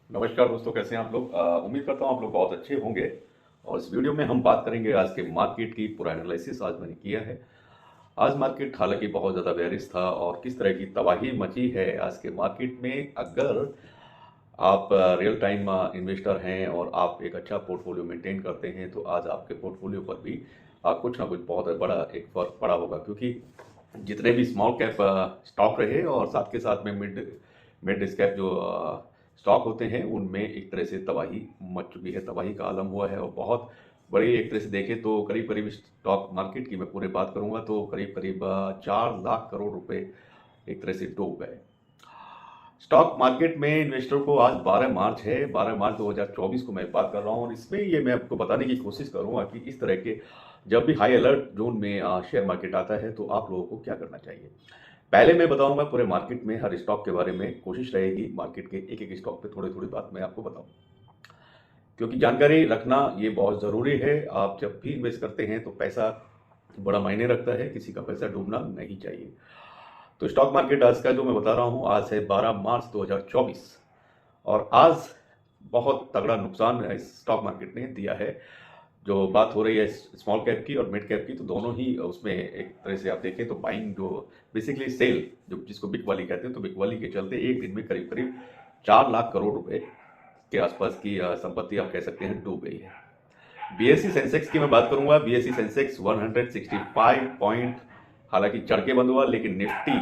नमस्कार दोस्तों, कैसे हैं आप लोग। उम्मीद करता हूँ आप लोग बहुत अच्छे होंगे। और इस वीडियो में हम बात करेंगे आज के मार्केट की। पूरा एनालिसिस आज मैंने किया है। आज मार्केट हालांकि बहुत ज़्यादा बेयरिश था और किस तरह की तबाही मची है आज के मार्केट में। अगर आप रियल टाइम इन्वेस्टर हैं और आप एक अच्छा पोर्टफोलियो मेंटेन करते हैं तो आज आपके पोर्टफोलियो पर भी कुछ ना कुछ बहुत बड़ा एक फर्क पड़ा होगा, क्योंकि जितने भी स्मॉल कैप स्टॉक रहे और साथ के साथ में मिड मिड कैप जो स्टॉक होते हैं उनमें एक तरह से तबाही मच चुकी है, तबाही का आलम हुआ है। और बहुत बड़ी एक तरह से देखें तो करीब करीब स्टॉक मार्केट की मैं पूरे बात करूंगा तो करीब करीब 4 लाख करोड़ रुपए एक तरह से डूब गए। स्टॉक मार्केट में इन्वेस्टर को आज 12 मार्च है, 12 मार्च 2024 को मैं बात कर रहा हूँ और इसमें ये मैं आपको बताने की कोशिश करूँगा कि इस तरह के जब भी हाई अलर्ट जोन में शेयर मार्केट आता है तो आप लोगों को क्या करना चाहिए। पहले मैं बताऊंगा पूरे मार्केट में हर स्टॉक के बारे में, कोशिश रहेगी मार्केट के एक एक स्टॉक पे थोड़ी थोड़ी बात मैं आपको बताऊं, क्योंकि जानकारी रखना ये बहुत ज़रूरी है। आप जब भी इन्वेस्ट करते हैं तो पैसा बड़ा मायने रखता है, किसी का पैसा डूबना नहीं चाहिए। तो स्टॉक मार्केट आज का जो मैं बता रहा हूँ, आज है 12 मार्च 2024 और आज बहुत तगड़ा नुकसान इस स्टॉक मार्केट ने दिया है। जो बात हो रही है स्मॉल कैप की और मिड कैप की, तो दोनों ही उसमें एक तरह से आप देखें तो बाइंग जो बेसिकली सेल जो जिसको बिग वाली कहते हैं, तो बिग वाली के चलते एक दिन में करीब करीब 4 लाख करोड़ रुपए के आसपास की संपत्ति आप कह सकते हैं डूब गई है। बीएसई सेंसेक्स की मैं बात करूंगा। बीएसई सेंसेक्स 165 पॉइंट हालांकि चढ़ के बंद हुआ, लेकिन निफ्टी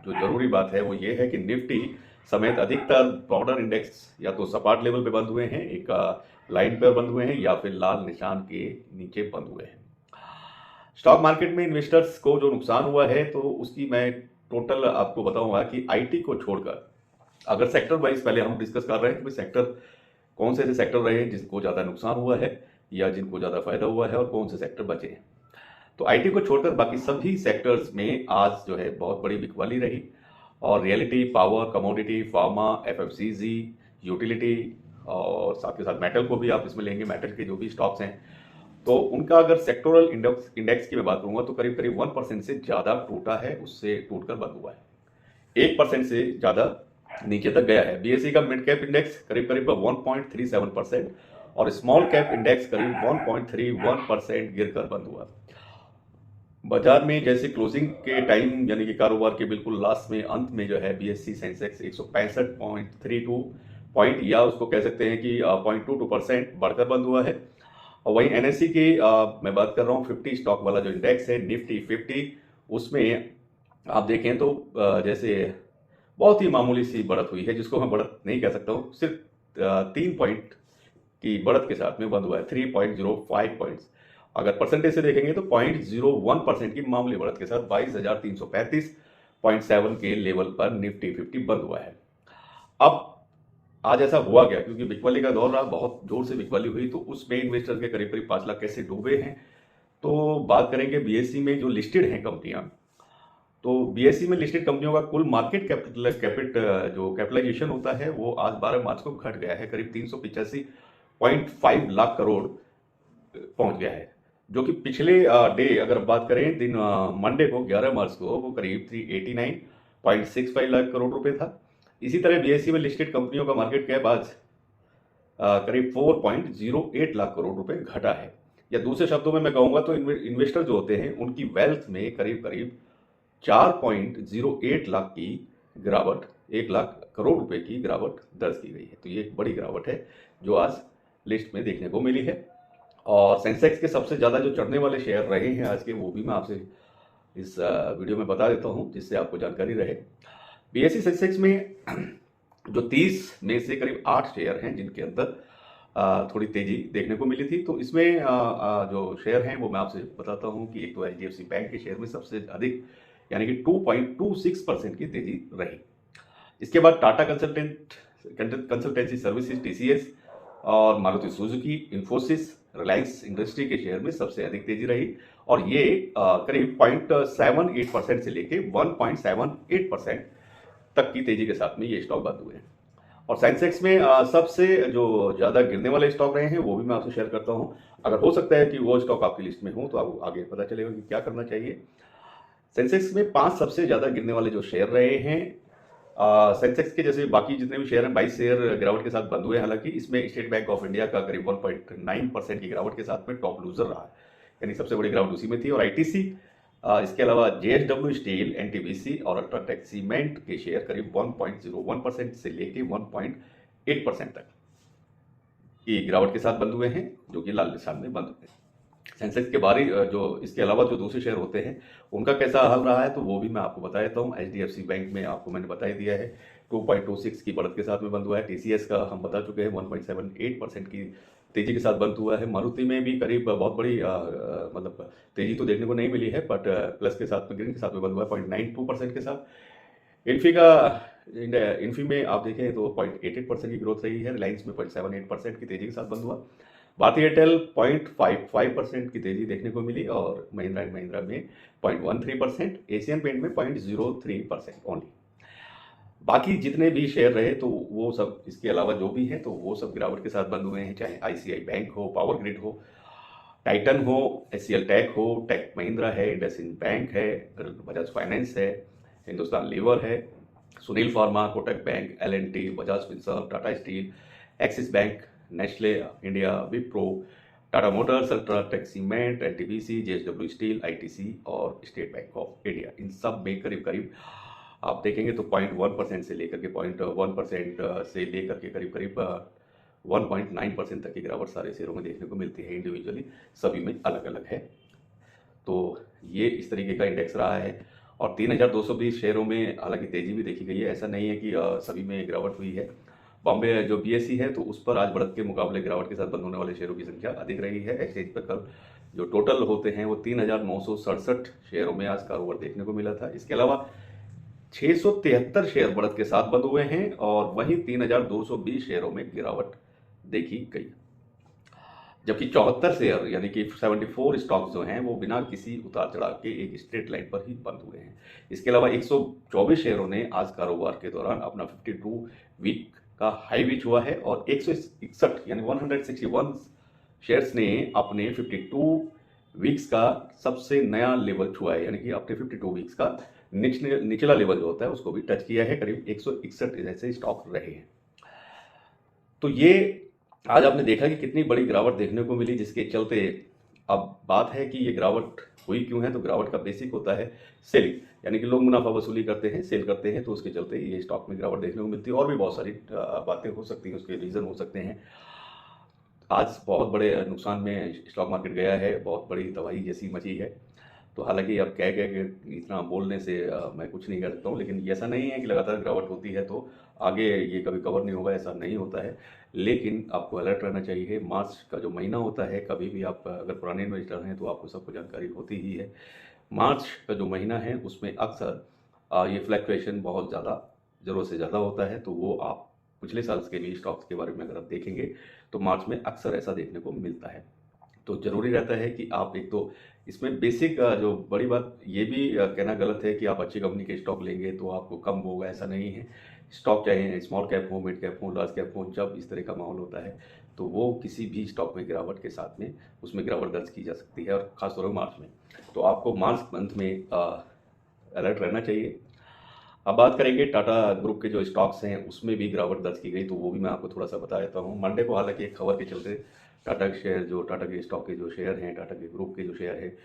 जो जरूरी बात है वो ये है कि निफ्टी समेत अधिकतर ब्रॉडर इंडेक्स या तो सपाट लेवल पे बंद हुए हैं, एक लाइन पर बंद हुए हैं, या फिर लाल निशान के नीचे बंद हुए हैं। स्टॉक मार्केट में इन्वेस्टर्स को जो नुकसान हुआ है तो उसकी मैं टोटल आपको बताऊंगा कि आईटी को छोड़कर, अगर सेक्टर वाइज पहले हम डिस्कस कर रहे हैं कि सेक्टर कौन से ऐसे सेक्टर रहे हैं जिनको ज़्यादा नुकसान हुआ है या जिनको ज़्यादा फायदा हुआ है और कौन से सेक्टर बचे हैं। तो आईटी को छोड़कर बाकी सभी सेक्टर्स में आज जो है बहुत बड़ी बिकवाली रही। और reality, power, commodity, pharma, FMCG, utility और साथ के साथ मेटल को भी आप इसमें लेंगे, मेटल के जो भी स्टॉक्स हैं तो उनका अगर सेक्टोरल इंडेक्स की मैं बात करूंगा तो करीब करीब 1% से ज़्यादा टूटा है, उससे टूटकर बंद हुआ है। 1% से ज़्यादा नीचे तक गया है। बीएसई का मिड कैप इंडेक्स करीब करीब 1.37% और स्मॉल कैप इंडेक्स करीब 1.31% गिरकर बंद हुआ। बाजार में जैसे क्लोजिंग के टाइम यानी कि कारोबार के बिल्कुल लास्ट में अंत में जो है बीएसई सेंसेक्स 165.32 पॉइंट या उसको कह सकते हैं कि 0.22% बढ़कर बंद हुआ है। और वहीं एनएससी की मैं बात कर रहा हूँ 50 स्टॉक वाला जो इंडेक्स है निफ्टी 50, उसमें आप देखें तो जैसे बहुत ही मामूली सी बढ़त हुई है, जिसको मैं बढ़त नहीं कह सकता हूँ, सिर्फ 3 पॉइंट की बढ़त के साथ में बंद हुआ है, 3.05 पॉइंट्स। अगर परसेंटेज से देखेंगे तो 0.01% की मामूली बढ़त के साथ 22,335.7 के लेवल पर निफ्टी 50 बंद हुआ है। अब आज ऐसा हुआ गया क्योंकि बिकवाली का दौर रहा, बहुत जोर से बिकवाली हुई, तो उसमें इन्वेस्टर के करीब करीब 5 लाख कैसे डूबे हैं। तो बात करेंगे बीएसई में जो लिस्टेड हैं कंपनियां, तो बीएसई में लिस्टेड कंपनियों का कुल मार्केट जो कैपिटलाइजेशन होता है वो आज 12 मार्च को घट गया है, करीब 385.5 लाख करोड़ पहुंच गया है, जो कि पिछले डे अगर बात करें दिन मंडे को 11 मार्च को वो करीब 389.65 लाख करोड़ रुपए था। इसी तरह बीएसई में लिस्टेड कंपनियों का मार्केट कैप आज करीब 4.08 लाख करोड़ रुपए घटा है। या दूसरे शब्दों में मैं कहूंगा तो इन्वेस्टर जो होते हैं उनकी वेल्थ में करीब करीब 4.08 लाख की गिरावट, 1 लाख करोड़ रुपए की गिरावट दर्ज की गई है। तो ये एक बड़ी गिरावट है जो आज लिस्ट में देखने को मिली है। और सेंसेक्स के सबसे ज़्यादा जो चढ़ने वाले शेयर रहे हैं आज के, वो भी मैं आपसे इस वीडियो में बता देता हूं जिससे आपको जानकारी रहे। बीएसई सेंसेक्स में जो 30 में से करीब 8 शेयर हैं जिनके अंदर थोड़ी तेजी देखने को मिली थी। तो इसमें जो शेयर हैं वो मैं आपसे बताता हूं कि एक तो एचडीएफसी बैंक के शेयर में सबसे अधिक यानी कि 2.26% की तेजी रही। इसके बाद टाटा कंसल्टेंसी सर्विसेज टीसीएस और मारुति सुजुकी, इन्फोसिस, रिलायंस इंडस्ट्री के शेयर में सबसे अधिक तेजी रही और ये करीब 0.78% से लेके 1.78% तक की तेजी के साथ में ये स्टॉक बंद हुए हैं। और सेंसेक्स में सबसे जो ज़्यादा गिरने वाले स्टॉक रहे हैं वो भी मैं आपसे शेयर करता हूं। अगर हो सकता है कि वो स्टॉक आपकी लिस्ट में हो तो आपको आगे पता चलेगा कि क्या करना चाहिए। सेंसेक्स में 5 सबसे ज़्यादा गिरने वाले जो शेयर रहे हैं सेंसेक्स के जैसे बाकी जितने भी शेयर हैं 22 शेयर गिरावट के साथ बंद हुए हैं। हालांकि इसमें स्टेट बैंक ऑफ इंडिया का करीब 1.9% की गिरावट के साथ में टॉप लूजर रहा है, यानी सबसे बड़ी गिरावट उसी में थी। और आईटीसी, इसके अलावा जेएसडब्ल्यू स्टील, एनटीपीसी और अल्ट्राटेक सीमेंट के शेयर करीब 1.01% से लेके 1.8% तक की गिरावट के साथ बंद हुए हैं, जो कि लाल निशान में बंद हुए हैं। सेंसेक्स के बाहरी जो इसके अलावा जो दूसरे शेयर होते हैं उनका कैसा हाल रहा है, तो वो भी मैं आपको बता देता हूँ। एचडीएफसी बैंक में आपको मैंने बता ही दिया है, 2.26 की बढ़त के साथ में बंद हुआ है। टीसीएस का हम बता चुके हैं, 1.78% की तेजी के साथ बंद हुआ है। मारुति में भी करीब बहुत बड़ी मतलब तेजी तो देखने को नहीं मिली है, बट प्लस के साथ में, ग्रीन के साथ में बंद हुआ है 0.92% के साथ। इन्फी में आप देखें तो 0.88% की ग्रोथ रही है। रिलायंस में 0.78% की तेजी के साथ बंद हुआ। भारती एयरटेल 0.55% की तेजी देखने को मिली और महिंद्रा एंड महिंद्रा में 0.13%, एशियन पेंट में 0.03% ओनली। बाकी जितने भी शेयर रहे तो वो सब, इसके अलावा जो भी है तो वो सब गिरावट के साथ बंद हुए हैं, चाहे आईसीआई बैंक हो, पावर ग्रिड हो, टाइटन हो, एचसीएल टेक हो, टेक महिंद्रा है, इंडसइंड बैंक है, बजाज फाइनेंस है, हिंदुस्तान लीवर है, Sunil pharma, Kotak bank, L&T, Bajaj Finserv, Tata steel, axis bank, Nestle India, Wipro, Tata Motors, UltraTech cement, NTPC, JSW steel, ITC और स्टेट बैंक ऑफ इंडिया, इन सब में करीब करीब आप देखेंगे तो 0.1% से लेकर के 0.1% से लेकर के करीब करीब 1.9% तक की गिरावट सारे शेयरों में देखने को मिलती है। इंडिविजुअली सभी में अलग अलग है। तो ये इस तरीके का इंडेक्स रहा है। और 3220 शेयरों में हालांकि तेजी भी देखी गई है, ऐसा नहीं है कि सभी में गिरावट हुई है। बॉम्बे जो बीएसई है तो उस पर आज बढ़त के मुकाबले गिरावट के साथ बंद होने वाले शेयरों की संख्या अधिक रही है। एक्सचेंज पर कल जो टोटल होते हैं वो 3967 शेयरों में आज कारोबार देखने को मिला था। इसके अलावा 673 शेयर बढ़त के साथ बंद हुए हैं और वहीं 3220 शेयरों में गिरावट देखी गई, जबकि 74 शेयर यानी कि 74 स्टॉक जो हैं वो बिना किसी उतार चढ़ाव के एक स्ट्रेट लाइन पर ही बंद हुए हैं। इसके अलावा 124 शेयरों ने आज कारोबार के दौरान अपना 52 वीक का हाई भी छुआ है और 161 यानी 161 शेयर्स ने अपने 52 वीक्स का सबसे नया लेवल छुआ है, यानी कि अपने 52 वीक्स का निचला लेवल जो होता है उसको भी टच किया है। करीब 161 ऐसे स्टॉक रहे हैं। तो ये आज आपने देखा कि कितनी बड़ी गिरावट देखने को मिली, जिसके चलते अब बात है कि ये गिरावट हुई क्यों है। तो गिरावट का बेसिक होता है सेलिंग, यानी कि लोग मुनाफा वसूली करते हैं, सेल करते हैं, तो उसके चलते ये स्टॉक में गिरावट देखने को मिलती है। और भी बहुत सारी बातें हो सकती हैं, उसके रीज़न हो सकते हैं। आज बहुत बड़े नुकसान में स्टॉक मार्केट गया है, बहुत बड़ी तबाही जैसी मची है। तो हालांकि अब कह के इतना बोलने से मैं कुछ नहीं कर सकता हूँ, लेकिन ऐसा नहीं है कि लगातार गिरावट होती है तो आगे ये कभी कवर नहीं होगा, ऐसा नहीं होता है। लेकिन आपको अलर्ट रहना चाहिए। मार्च का जो महीना होता है, कभी भी आप अगर पुराने इन्वेस्टर हैं तो आपको सबको जानकारी होती ही है। मार्च का जो महीना है उसमें अक्सर ये फ्लैक्चुएशन बहुत ज़्यादा, ज़रूरत से ज़्यादा होता है। तो वो आप पिछले साल के भी स्टॉक्स के बारे में अगर आप देखेंगे तो मार्च में अक्सर ऐसा देखने को मिलता है। तो ज़रूरी रहता है कि आप एक तो इसमें बेसिक जो बड़ी बात ये भी कहना गलत है कि आप अच्छी कंपनी के स्टॉक लेंगे तो आपको कम होगा, ऐसा नहीं है। स्टॉक चाहे स्मॉल कैप हो, मिड कैप हो, लार्ज कैप हो, जब इस तरह का माहौल होता है तो वो किसी भी स्टॉक में गिरावट के साथ में उसमें गिरावट दर्ज की जा सकती है, और ख़ासतौर पर मार्च में। तो आपको मार्च मंथ में अलर्ट रहना चाहिए। अब बात करेंगे टाटा ग्रुप के जो स्टॉक्स हैं उसमें भी गिरावट दर्ज की गई, तो वो भी मैं आपको थोड़ा सा बता देता हूँ। मंडे को हालांकि एक खबर के चलते टाटा के शेयर, जो टाटा के स्टॉक के जो शेयर हैं, टाटा के ग्रुप के जो शेयर है,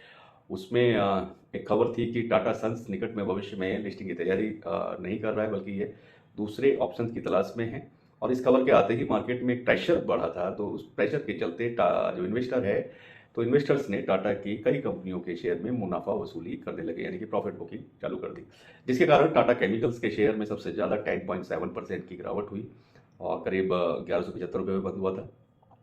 उसमें एक खबर थी कि टाटा सन्स निकट में भविष्य में लिस्टिंग की तैयारी नहीं कर रहा है, बल्कि ये दूसरे ऑप्शन की तलाश में है। और इस खबर के आते ही मार्केट में एक प्रेशर बढ़ा था, तो उस प्रेशर के चलते जो इन्वेस्टर है, तो इन्वेस्टर्स ने टाटा की कई कंपनियों के शेयर में मुनाफा वसूली करने लगे, यानी कि प्रॉफिट बुकिंग चालू कर दी, जिसके कारण टाटा केमिकल्स के शेयर में सबसे ज़्यादा 10.7% की गिरावट हुई और करीब 1175 रुपये में बंद हुआ था।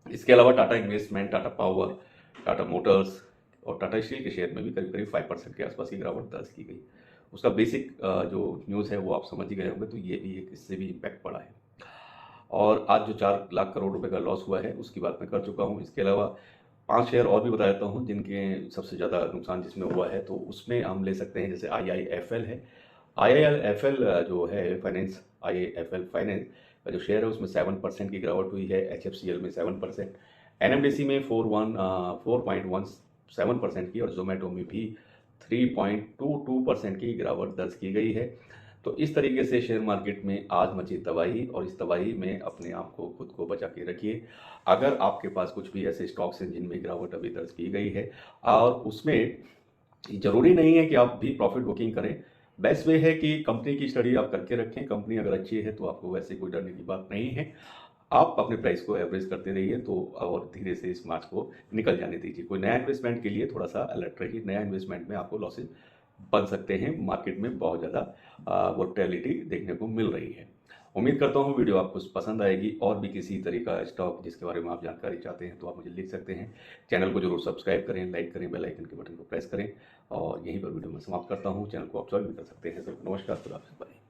इसके अलावा Tata investment, Tata power, Tata Motors और टाटा स्टील के शेयर में भी करीब करीब 5% के आसपास की गिरावट दर्ज की गई। उसका बेसिक जो न्यूज़ है वो आप समझ ही गए होंगे, तो ये भी एक इससे भी इम्पैक्ट पड़ा है। और आज जो 4 लाख करोड़ रुपए का लॉस हुआ है उसकी बात मैं कर चुका हूँ। इसके अलावा 5 शेयर और भी बता देता हूँ जिनके सबसे ज़्यादा नुकसान जिसमें हुआ है, तो उसमें हम ले सकते हैं जैसे IIFL है। IIFL जो है फाइनेंस, IIFL फाइनेंस का जो शेयर है उसमें 7% की गिरावट हुई है। HFCL में 7%, NMDC में 4.17% की, और जोमेटो में भी 3.22% की गिरावट दर्ज की गई है। तो इस तरीके से शेयर मार्केट में आज मची तबाही, और इस तबाही में अपने आप को खुद को बचा के रखिए। अगर आपके पास कुछ भी ऐसे स्टॉक्स हैं जिनमें गिरावट अभी दर्ज की गई है और उसमें ज़रूरी नहीं है कि आप भी प्रॉफिट बुकिंग करें। बेस्ट वे है कि कंपनी की स्टडी आप करके रखें। कंपनी अगर अच्छी है तो आपको वैसे कोई डरने की बात नहीं है। आप अपने प्राइस को एवरेज करते रहिए तो, और धीरे से इस मार्च को निकल जाने दीजिए। कोई नया इन्वेस्टमेंट के लिए थोड़ा सा अलर्ट रहिए। नया इन्वेस्टमेंट में आपको लॉसेज बन सकते हैं। मार्केट में बहुत ज़्यादा वोलेटिलिटी देखने को मिल रही है। उम्मीद करता हूँ वीडियो आपको पसंद आएगी। और भी किसी तरह का स्टॉक जिसके बारे में आप जानकारी चाहते हैं तो आप मुझे लिख सकते हैं। चैनल को जरूर सब्सक्राइब करें, लाइक करें, बेल आइकन के बटन को प्रेस करें। और यहीं पर वीडियो में समाप्त करता हूँ। चैनल को आप ज्वाइन भी कर सकते हैं। सर नमस्कार, खुदा हाफिज़, बाय।